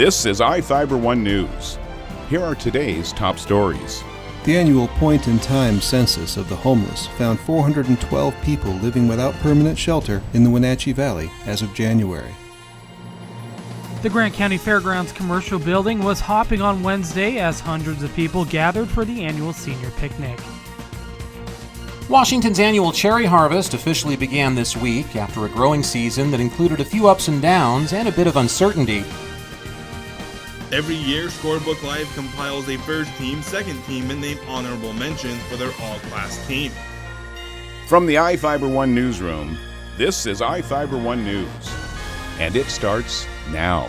This is iFIBER 1 News. Here are today's top stories. The annual point-in-time census of the homeless found 412 people living without permanent shelter in the Wenatchee Valley as of January. The Grant County Fairgrounds commercial building was hopping on Wednesday as hundreds of people gathered for the annual senior picnic. Washington's annual cherry harvest officially began this week after a growing season that included a few ups and downs and a bit of uncertainty. Every year, Scorebook Live compiles a first team, second team, and then honorable mentions for their all-class team. From the iFIBER 1 newsroom, this is iFIBER 1 News. And it starts now.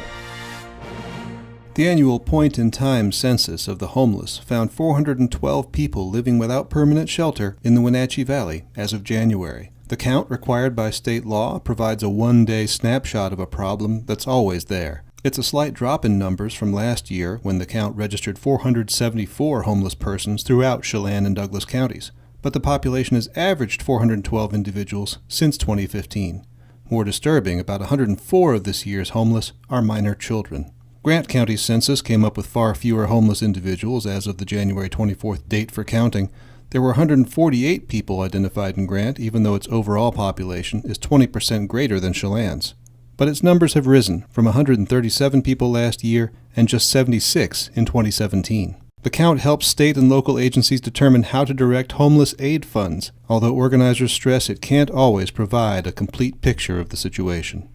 The annual point-in-time census of the homeless found 412 people living without permanent shelter in the Wenatchee Valley as of January. The count required by state law provides a one-day snapshot of a problem that's always there. It's a slight drop in numbers from last year when the count registered 474 homeless persons throughout Chelan and Douglas counties, but the population has averaged 412 individuals since 2015. More disturbing, about 104 of this year's homeless are minor children. Grant County's census came up with far fewer homeless individuals as of the January 24th date for counting. There were 148 people identified in Grant, even though its overall population is 20% greater than Chelan's. But its numbers have risen from 137 people last year and just 76 in 2017. The count helps state and local agencies determine how to direct homeless aid funds, although organizers stress it can't always provide a complete picture of the situation.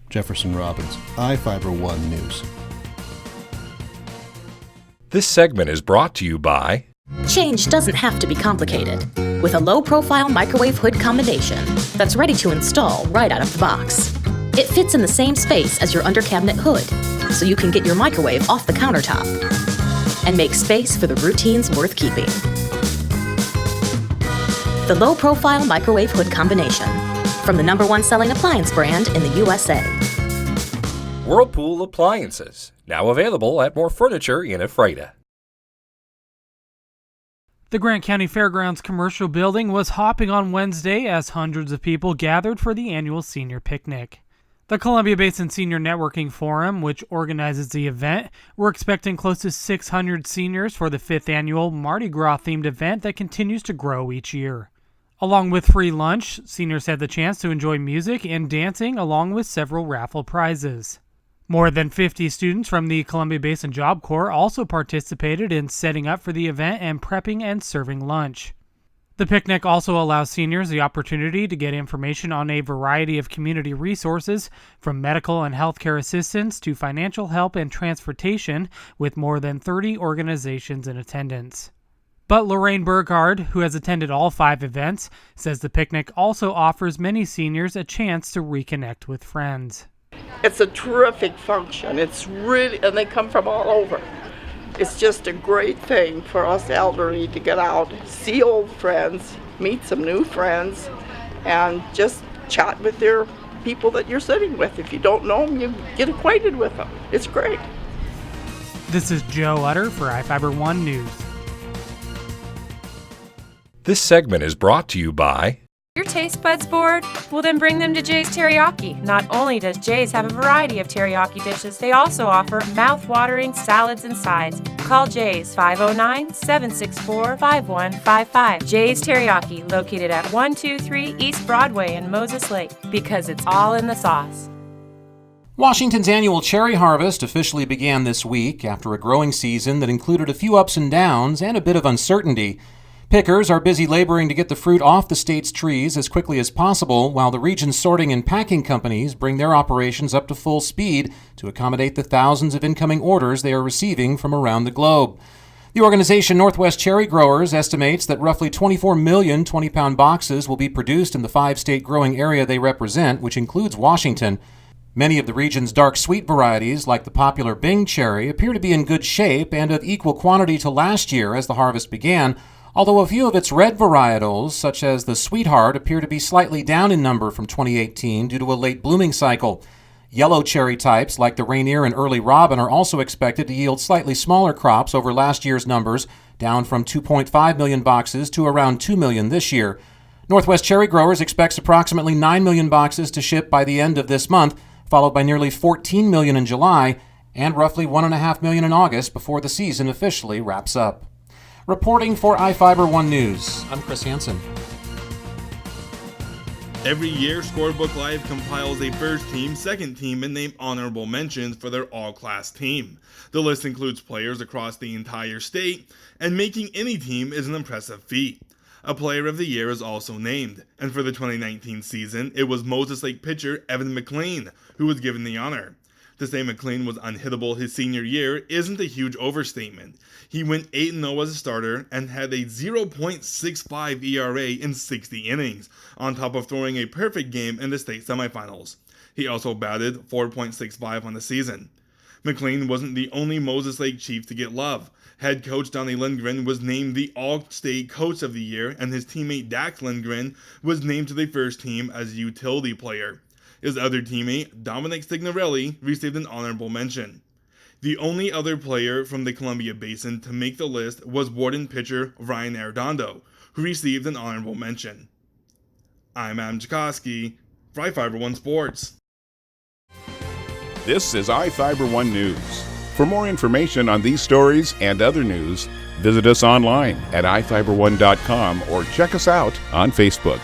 Jefferson Robbins, iFIBER 1 News. This segment is brought to you by Change doesn't have to be complicated. With a low-profile microwave hood combination that's ready to install right out of the box. It fits in the same space as your under-cabinet hood, so you can get your microwave off the countertop and make space for the routines worth keeping. The low-profile microwave hood combination from the #1 selling appliance brand in the USA. Whirlpool Appliances, now available at more furniture in Ephrata. The Grant County Fairgrounds commercial building was hopping on Wednesday as hundreds of people gathered for the annual senior picnic. The Columbia Basin Senior Networking Forum, which organizes the event, we're expecting close to 600 seniors for the 5th annual Mardi Gras-themed event that continues to grow each year. Along with free lunch, seniors had the chance to enjoy music and dancing along with several raffle prizes. More than 50 students from the Columbia Basin Job Corps also participated in setting up for the event and prepping and serving lunch. The picnic also allows seniors the opportunity to get information on a variety of community resources, from medical and healthcare assistance to financial help and transportation, with more than 30 organizations in attendance. But Lorraine Burgard, who has attended all 5 events, says the picnic also offers many seniors a chance to reconnect with friends. It's a terrific function. It's really, and they come from all over. It's just a great thing for us elderly to get out, see old friends, meet some new friends, and just chat with their people that you're sitting with. If you don't know them, you get acquainted with them. It's great. This is Joe Utter for iFIBER 1 News. This segment is brought to you by Your taste buds bored? Well, then bring them to Jay's Teriyaki. Not only does Jay's have a variety of teriyaki dishes, they also offer mouth-watering salads and sides. Call Jay's 509-764-5155. Jay's Teriyaki, located at 123 East Broadway in Moses Lake, because it's all in the sauce. Washington's annual cherry harvest officially began this week after a growing season that included a few ups and downs and a bit of uncertainty. Pickers are busy laboring to get the fruit off the state's trees as quickly as possible, while the region's sorting and packing companies bring their operations up to full speed to accommodate the thousands of incoming orders they are receiving from around the globe. The organization Northwest Cherry Growers estimates that roughly 24 million 20-pound boxes will be produced in the 5-state growing area they represent, which includes Washington. Many of the region's dark sweet varieties, like the popular Bing cherry, appear to be in good shape and of equal quantity to last year as the harvest began, although a few of its red varietals, such as the Sweetheart, appear to be slightly down in number from 2018 due to a late blooming cycle. Yellow cherry types, like the Rainier and Early Robin, are also expected to yield slightly smaller crops over last year's numbers, down from 2.5 million boxes to around 2 million this year. Northwest Cherry Growers expects approximately 9 million boxes to ship by the end of this month, followed by nearly 14 million in July and roughly $1.5 million in August before the season officially wraps up. Reporting for iFIBER 1 News, I'm Chris Hansen. Every year, Scorebook Live compiles a first team, second team, and name honorable mentions for their all-class team. The list includes players across the entire state, and making any team is an impressive feat. A Player of the Year is also named, and for the 2019 season, it was Moses Lake pitcher Evan McLean who was given the honor. To say McLean was unhittable his senior year isn't a huge overstatement. He went 8-0 as a starter and had a 0.65 ERA in 60 innings, on top of throwing a perfect game in the state semifinals. He also batted .465 on the season. McLean wasn't the only Moses Lake Chief to get love. Head coach Donnie Lindgren was named the All-State Coach of the Year, and his teammate Dax Lindgren was named to the first team as a utility player. His other teammate, Dominic Signorelli, received an honorable mention. The only other player from the Columbia Basin to make the list was Warden pitcher Ryan Arredondo, who received an honorable mention. I'm Adam Jakoski for iFIBER 1 Sports. This is iFIBER 1 News. For more information on these stories and other news, visit us online at iFiber1.com or check us out on Facebook.